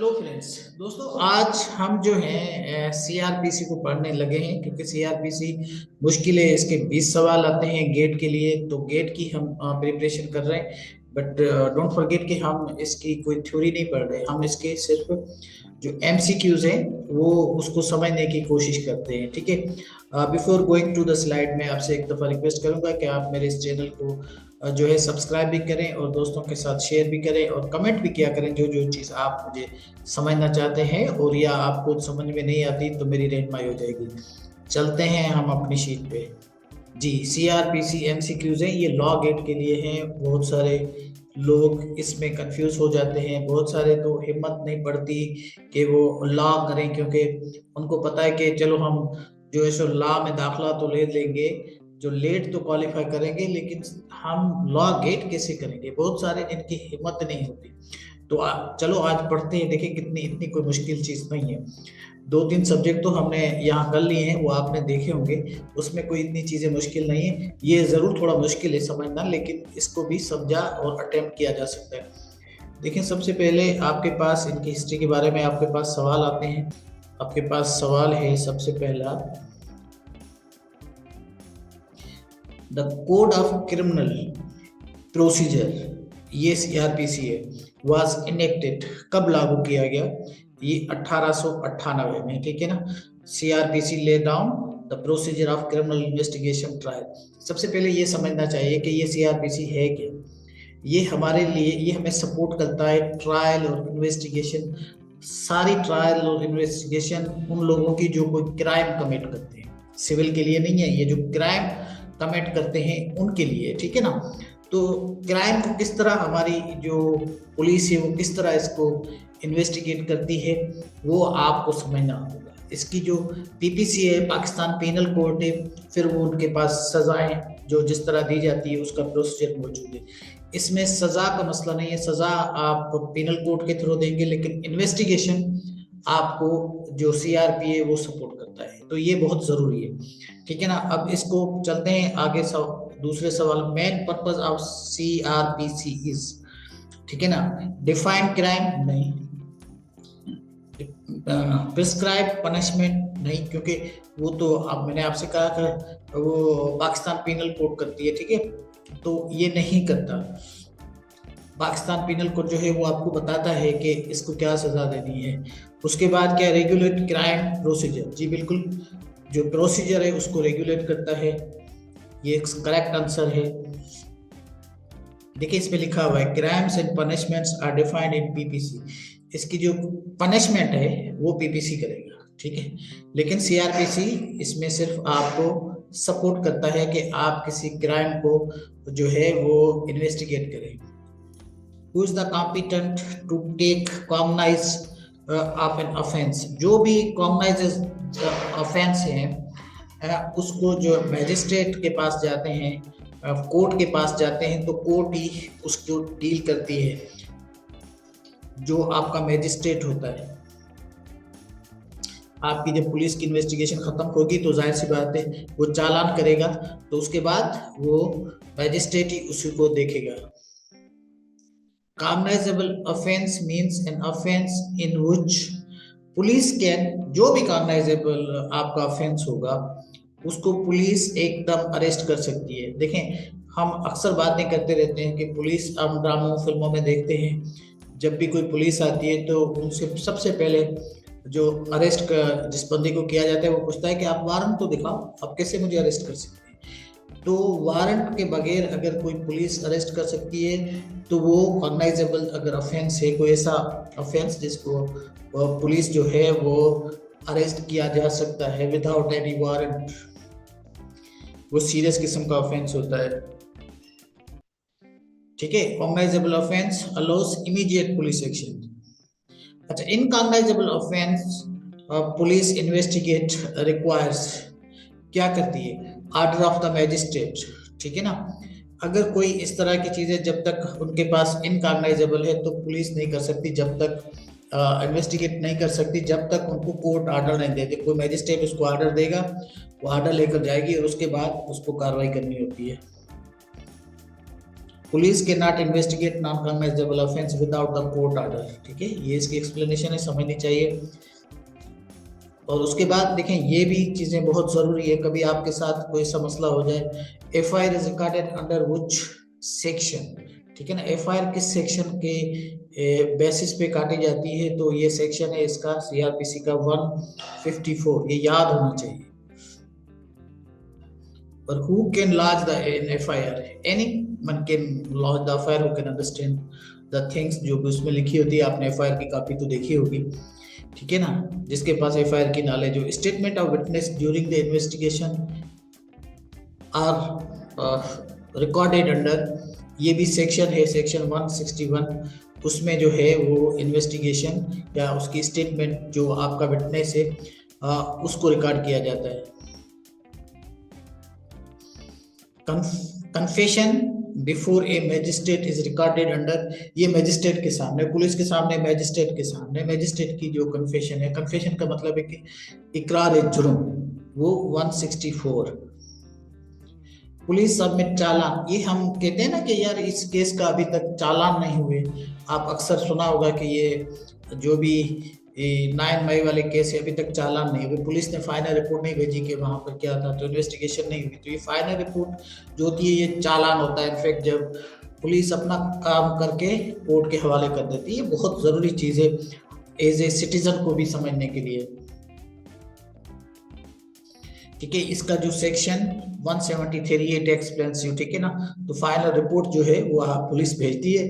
Hello friends. दोस्तों आज हम जो हैं सीआरपीसी को पढ़ने लगे हैं क्योंकि सीआरपीसी मुश्किल है। इसके 20 सवाल आते हैं गेट के लिए, तो गेट की हम प्रिपरेशन कर रहे हैं। बट डोंट फॉरगेट कि हम इसकी कोई थ्योरी नहीं पढ़ रहे, हम इसके सिर्फ जो एमसीक्यूज हैं वो उसको समझने की कोशिश करते हैं। ठीक है, before going to the slide मैं आपसे एक दफ़ा रिक्वेस्ट करूंगा कि आप मेरे इस चैनल को जो है सब्सक्राइब भी करें और दोस्तों के साथ शेयर भी करें और कमेंट भी किया करें जो जो चीज़ आप मुझे समझना चाहते हैं, और या आपको समझ में नहीं आती तो मेरी रहनुमाई हो जाएगी। चलते हैं हम अपनी शीट पे। जी, सीआरपीसी एमसीक्यूज हैं, ये लॉ गेट के लिए हैं। बहुत सारे लोग इसमें कंफ्यूज हो जाते हैं, बहुत सारे तो हिम्मत नहीं पड़ती कि वो लॉ करें क्योंकि उनको पता है कि चलो हम जो है सो लॉ में दाखला तो ले लेंगे, जो लेट तो क्वालिफाई करेंगे, लेकिन हम लॉ गेट कैसे करेंगे। बहुत सारे जिनकी हिम्मत नहीं होती। तो चलो आज पढ़ते हैं। देखिए कितनी इतनी कोई मुश्किल चीज नहीं है। दो तीन सब्जेक्ट तो हमने यहाँ कर लिए हैं, वो आपने देखे होंगे, उसमें कोई इतनी चीजें मुश्किल नहीं है। ये जरूर थोड़ा मुश्किल है समझना, लेकिन इसको भी समझा और अटेम्प्ट किया जा सकता है। देखिए सबसे पहले आपके पास इनकी हिस्ट्री के बारे में आपके पास सवाल आते हैं। आपके पास सवाल है सबसे पहला, the code of criminal procedure, ये सीआरपीसी है, वाज इनेक्टेड, कब लागू किया गया? ये 1898 में। ठीक है ना। CrPC lay down the procedure of criminal investigation trial. सबसे पहले ये समझना चाहिए कि ये सीआरपीसी है क्या। ये हमारे लिए, ये हमें सपोर्ट करता है ट्रायल और इन्वेस्टिगेशन, सारी ट्रायल और इन्वेस्टिगेशन उन लोगों की जो कोई क्राइम कमिट करते हैं। सिविल के लिए नहीं है, ये जो क्राइम कमिट करते हैं उनके लिए। ठीक है ना। तो क्राइम को किस तरह हमारी जो पुलिस है वो किस तरह इसको इन्वेस्टिगेट करती है वो आपको समझना होगा। इसकी जो पीपीसी है, पाकिस्तान पेनल कोड है, फिर वो उनके पास सजाएं जो जिस तरह दी जाती है उसका प्रोसीजर मौजूद है। इसमें सजा का मसला नहीं है, सजा आप पेनल कोड के थ्रू देंगे, लेकिन इन्वेस्टिगेशन आपको जो सीआरपी है वो सपोर्ट करता है। तो ये बहुत जरूरी है। ठीक है ना। अब इसको चलते हैं आगे। दूसरे सवाल, main purpose of CrPC is, ठीक है ना। डिफाइन क्राइम नहीं, प्रिस्क्राइब पनिशमेंट नहीं, क्योंकि वो तो अब मैंने आपसे कहा था वो पाकिस्तान पीनल कोड करती है। ठीक है, तो ये नहीं करता। पाकिस्तान पीनल कोड जो है वो आपको बताता है कि इसको क्या सजा देनी है। उसके बाद क्या, रेगुलेट क्राइम प्रोसीजर, जी बिल्कुल, जो प्रोसीजर है उसको रेगुलेट करता है। ये एक करेक्ट आंसर है। देखिए इसमें लिखा हुआ है crimes and punishments are defined in PPC. इसकी जो पनिशमेंट है वो पीपीसी करेगा। ठीक है, लेकिन सीआरपीसी इसमें सिर्फ आपको सपोर्ट करता है कि आप किसी क्राइम को जो है वो इन्वेस्टिगेट करें। Who is the competent to take cognize of an offence, जो भी कॉग्नाइज ऑफेंस है उसको जो मैजिस्ट्रेट के पास जाते हैं, कोर्ट के पास जाते हैं, तो कोर्ट ही उसको डील करती है। जो आपका मैजिस्ट्रेट होता है, आपकी जब पुलिस की इन्वेस्टिगेशन खत्म होगी तो जाहिर सी बात है वो चालान करेगा, तो उसके बाद वो मैजिस्ट्रेट ही उसी को देखेगा। Cognisable offence means an offence in which police can, जो भी कॉग्नाइजेबल आपका ऑफेंस होगा उसको पुलिस एकदम अरेस्ट कर सकती है। देखें हम अक्सर बातें करते रहते हैं कि पुलिस, हम ड्रामों फिल्मों में देखते हैं जब भी कोई पुलिस आती है तो उनसे सबसे पहले जो अरेस्ट का जिस बंदे को किया जाता है वो पूछता है कि आप वारंट तो दिखाओ, आप कैसे मुझे अरेस्ट कर सकते हैं। तो वारंट के बगैर अगर कोई पुलिस अरेस्ट कर सकती है तो वो कॉग्नाइजेबल अगर ऑफेंस है, कोई ऐसा ऑफेंस जिसको पुलिस जो है वो अरेस्ट किया जा सकता है विदाउट एनी वारंट, वो सीरियस किस्म का ऑफेंस होता है। ठीक है, cognisable offence allows immediate police action. अच्छा, इनकॉग्नाइजेबल ऑफेंस पुलिस इन्वेस्टिगेट रिक्वायर्स, क्या करती है, ऑर्डर ऑफ द मैजिस्ट्रेट। ठीक है ना। अगर कोई इस तरह की चीजें जब तक उनके पास इनकॉग्नाइजेबल है तो पुलिस नहीं कर सकती, जब तक इन्वेस्टिगेट नहीं कर सकती, जब तक उनको कोर्ट ऑर्डर नहीं देते। कोई मैजिस्ट्रेट उसको ऑर्डर देगा, वो ऑर्डर लेकर जाएगी और उसके बाद उसको कार्रवाई करनी होती है। पुलिस के not investigate non cognisable offence without the court order. ठीक है, ये इसकी एक्सप्लेनेशन है, समझनी चाहिए। और उसके बाद देखें, ये भी चीजें बहुत जरूरी है, कभी आपके साथ कोई सा मसला हो जाए। FIR is recorded under which section. ठीक है ना, एफआईआर किस सेक्शन के बेसिस पे काटी जाती है, तो ये सेक्शन है इसका सीआरपीसी का 154, ये याद होना चाहिए। और who can lodge the an FIR? Anyone can lodge the FIR who can understand the things जो भी उसमें लिखी होती है। आपने एफआईआर की कॉपी तो देखी होगी, ठीक है ना, जिसके पास एफआईआर की नॉलेज हो। Statement of witness during the investigation are recorded under, ये भी सेक्शन है, सेक्शन 161। उसमें जो है वो इन्वेस्टिगेशन या उसकी स्टेटमेंट जो आपका विटनेस है उसको रिकॉर्ड किया जाता है। Confession before A magistrate is recorded under, ये मैजिस्ट्रेट के सामने, पुलिस के सामने, मैजिस्ट्रेट के सामने, मैजिस्ट्रेट की जो कन्फेशन है, कन्फेशन का मतलब है कि इकरार जुर्म, वो 164। पुलिस सबमिट चालान, ये हम कहते हैं ना कि यार इस केस का अभी तक चालान नहीं हुए। आप अक्सर सुना होगा कि ये जो भी 9 मई वाले केस है, अभी तक चालान नहीं हुए, पुलिस ने फाइनल रिपोर्ट नहीं भेजी कि वहां पर क्या था, तो इन्वेस्टिगेशन नहीं हुई। तो ये फाइनल रिपोर्ट जो होती है ये चालान होता है। इनफैक्ट जब पुलिस अपना काम करके कोर्ट के हवाले कर देती है, बहुत जरूरी चीज है एज ए सिटीजन को भी समझने के लिए। ठीक है, इसका जो सेक्शन 173 ये एक्सप्लेन्स यू, ठीक है ना। तो फाइनल रिपोर्ट जो है वो पुलिस भेजती है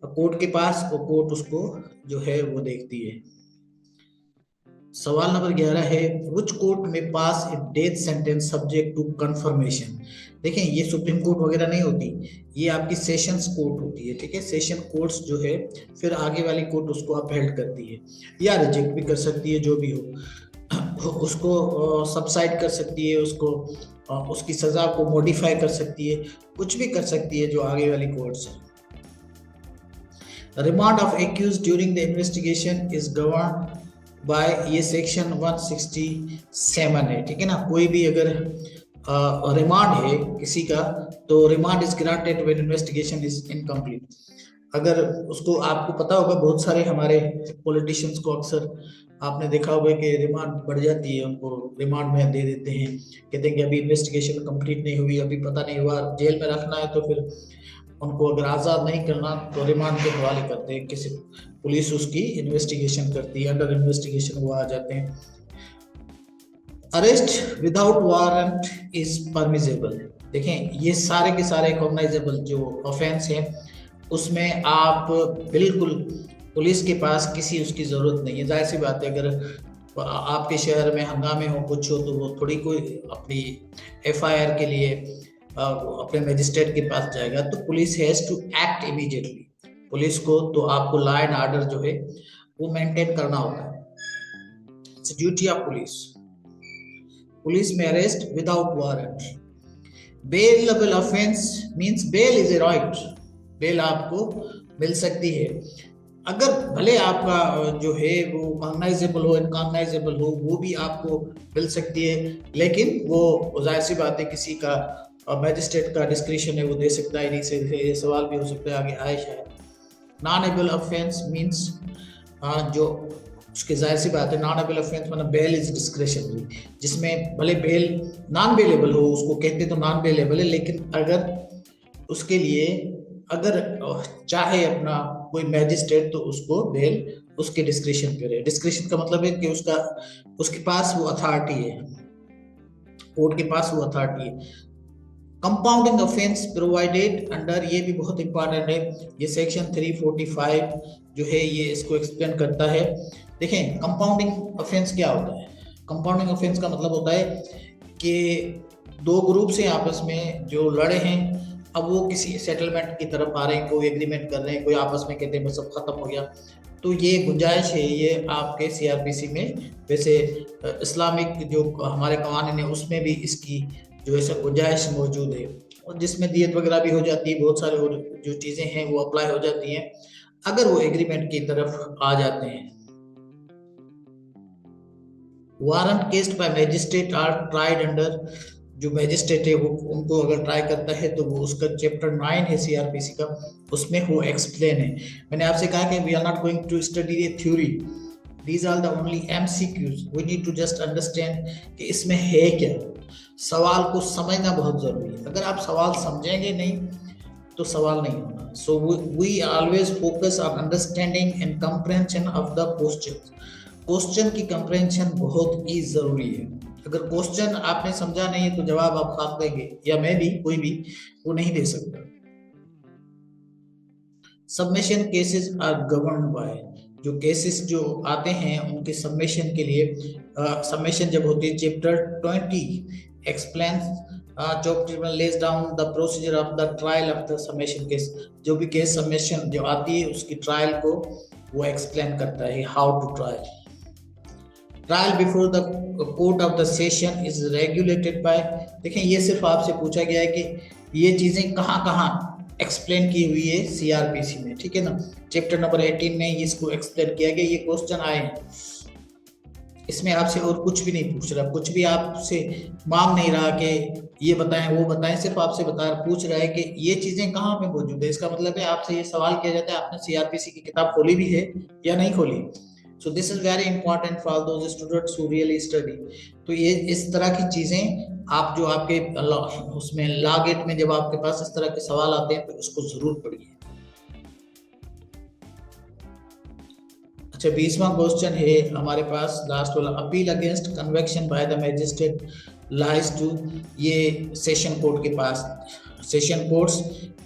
कोर्ट के पास, और कोर्ट उसको जो है वो देखती है। सवाल नंबर 11 है, व्हिच कोर्ट में pass a death sentence subject to confirmation. देखें, ये सुप्रीम कोर्ट वगैरह नहीं होती, ये आपकी सेशंस कोर्ट होती है। ठीक है, सेशन कोर्ट्स जो है फिर आगे वाली कोर्ट उसको अपहेल्ड करती है या रिजेक्ट भी कर सकती है, जो भी हो उसको सबसाइड कर सकती है, उसको उसकी सजा को मॉडिफाई कर सकती है, कुछ भी कर सकती है जो आगे वाली कोर्ट्स है। Remand of accused during the investigation is governed bye, ये सेक्शन 167 है। ठीक है ना, कोई भी अगर रिमांड है किसी का, तो remand is granted when investigation is incomplete. अगर उसको, आपको पता होगा बहुत सारे हमारे पॉलिटिशियंस को अक्सर आपने देखा होगा कि रिमांड बढ़ जाती है, उनको रिमांड में दे देते हैं, कहते हैं कि अभी इन्वेस्टिगेशन कंप्लीट नहीं हुई, अभी पता नहीं हुआ, जेल में रखना है, तो फिर उनको अगर आज़ाद नहीं करना तो रिमांड के हवाले करते हैं, किसी पुलिस उसकी इन्वेस्टिगेशन करती है, अंडर इन्वेस्टिगेशन वो आ जाते हैं। Arrest without warrant is permissible. देखें, ये सारे के सारे कॉग्नाइजेबल जो ऑफेंस हैं उसमें आप बिल्कुल पुलिस के पास किसी उसकी जरूरत नहीं है। जाहिर सी बात है, अगर आपके शहर में हंगामे हो, कुछ हो, तो वो थोड़ी कोई अपनी एफआईआर के लिए अपने मजिस्ट्रेट के पास जाएगा। तो police has to act immediately, police को तो आपको लॉ एंड ऑर्डर जो है वो मेंटेन करना होता है, it's duty of police. Police में arrest without warrant. Bailable offence means bail is a right, bail आपको मिल सकती है। अगर भले आपका जो है वो कॉग्नाइजेबल हो, इनकॉग्नाइजेबल हो, वो भी आपको मिल सकती है, लेकिन वो जाहिर सी बात है किसी का मैजिस्ट्रेट का डिस्क्रिप्शन है, वो दे सकता है नहीं, से ये सवाल भी हो सकता है आगे आए शायद। नॉन एबल ऑफेंस मींस जो उसके जाहिर सी बात है, नॉन एबल ऑफेंस मतलब बेल इज डिस्क्रिशनरी, जिसमें भले बेल नॉन बेलेबल हो, उसको कहते तो नॉन बेलेबल है, लेकिन अगर उसके लिए अगर चाहे अपना कोई मैजिस्ट्रेट तो उसको बेल उसके डिस्क्रिशन पे रहे। डिस्क्रिशन का मतलब है कि उसके पास वो अथॉरिटी है, कोर्ट के पास वो अथॉरिटी है। कंपाउंडिंग ऑफेंस प्रोवाइडेड अंडर, ये भी बहुत इंपॉर्टेंट है, ये सेक्शन 345 जो है ये इसको एक्सप्लेन करता है। देखें, कंपाउंडिंग ऑफेंस क्या होता है। कंपाउंडिंग ऑफेंस का मतलब होता है कि दो ग्रुप से आपस में जो लड़े हैं, अब वो किसी सेटलमेंट की तरफ आ रहे हैं, कोई एग्रीमेंट कर रहे हैं, कोई आपस में कहते हैं बस अब खत्म हो गया, तो ये गुंजाइश है, ये आपके सीआरपीसी में, वैसे इस्लामिक जो हमारे कानून है उसमें भी इसकी जो है गुंजाइश मौजूद है, और जिसमें दियत वगैरह भी हो जाती है, बहुत सारे और जो चीज़ें हैं वो अप्लाई हो जाती हैं अगर वो एग्रीमेंट की तरफ आ जाते हैं। Warrant cases by magistrate are tried under जो मैजिस्ट्रेट है वो उनको अगर ट्राई करता है तो वो उसका चैप्टर 9 है सीआरपीसी का, उसमें वो एक्सप्लेन है। मैंने आपसे कहा कि we are not going to study the theory, these are the only MCQs, we need to just understand कि इसमें है क्या। सवाल को समझना बहुत जरूरी है, अगर आप सवाल समझेंगे नहीं तो सवाल नहीं होना। So we always focus on understanding and comprehension of the question. Question की कंप्रेंशन बहुत ही जरूरी है। अगर क्वेश्चन आपने समझा नहीं है तो जवाब आप खाक देंगे, या मैं भी, कोई भी वो नहीं दे सकता। Submission cases are governed by, जो केसेस जो आते हैं उनके सबमिशन के लिए, सबमिशन जब होती है chapter 20 explains chapter less down the procedure of the trial of the submission case. जो भी केस सबमिशन जो आती है उसकी ट्रायल को वो एक्सप्लेन करता है, how to trial. Trial before the court of the session is regulated by, देखें ये सिर्फ आपसे पूछा गया है कि ये चीजें कहाँ कहाँ एक्सप्लेन की हुई है सीआरपीसी में, ठीक है ना। चैप्टर नंबर 18 में इसको एक्सप्लेन किया गया, ये क्वेश्चन आए हैं। इसमें आपसे और कुछ भी नहीं पूछ रहा, कुछ भी आपसे मांग नहीं रहा कि ये बताएं वो बताएं, सिर्फ आपसे पूछ रहा है कि ये चीजें कहाँ पे मौजूद है। इसका मतलब है आपसे ये सवाल किया जाता है आपने सीआरपीसी की किताब खोली भी है या नहीं खोली। So this is very important for those students who really study. तो ये इस तरह की चीजें आप जो आपके उसमें लॉ गेट में जब आपके पास इस तरह के सवाल आते हैं तो इसको जरूर पढ़िए। अच्छा, 20वां क्वेश्चन है हमारे पास लास्ट वाला, appeal against conviction by the magistrate lies to, ये सेशन कोर्ट के पास, session courts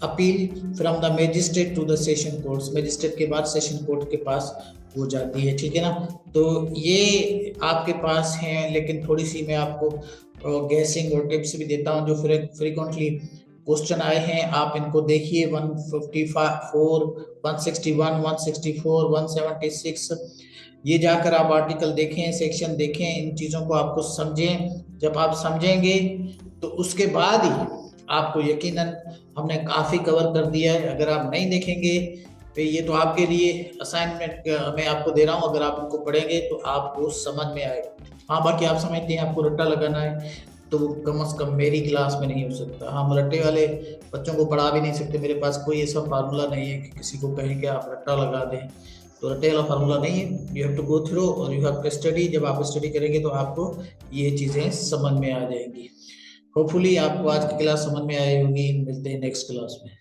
appeal from the magistrate to the session courts, magistrate के बाद सेशन कोर्ट के पास हो जाती है, ठीक है ना। तो ये आपके पास है, लेकिन थोड़ी सी मैं आपको गैसिंग और टिप्स भी देता हूँ जो फ्रीक्वेंटली क्वेश्चन आए हैं। आप इनको देखिए, 154, 161, 164, 176, ये जाकर आप आर्टिकल देखें, सेक्शन देखें, इन चीज़ों को आपको समझें। जब आप समझेंगे तो उसके बाद ही आपको यकीनन हमने काफ़ी कवर कर दिया है। अगर आप नहीं देखेंगे तो ये तो आपके लिए असाइनमेंट मैं आपको दे रहा हूँ, अगर आप इनको पढ़ेंगे तो आपको समझ में आएगा। हाँ, बाकी आप समझते हैं आपको रट्टा लगाना है तो कम से कम मेरी क्लास में नहीं हो सकता। हम रट्टे वाले बच्चों को पढ़ा भी नहीं सकते, मेरे पास कोई ऐसा फार्मूला नहीं है कि किसी को कहें कि आप रट्टा लगा दें, तो रट्टे वाला फार्मूला नहीं है। You have to go through और यू हैव टू स्टडी। जब आप स्टडी करेंगे तो आपको ये चीज़ें समझ में आ जाएंगी। होपफुली आपको आज की क्लास समझ में आई होगी। मिलते हैं नेक्स्ट क्लास में।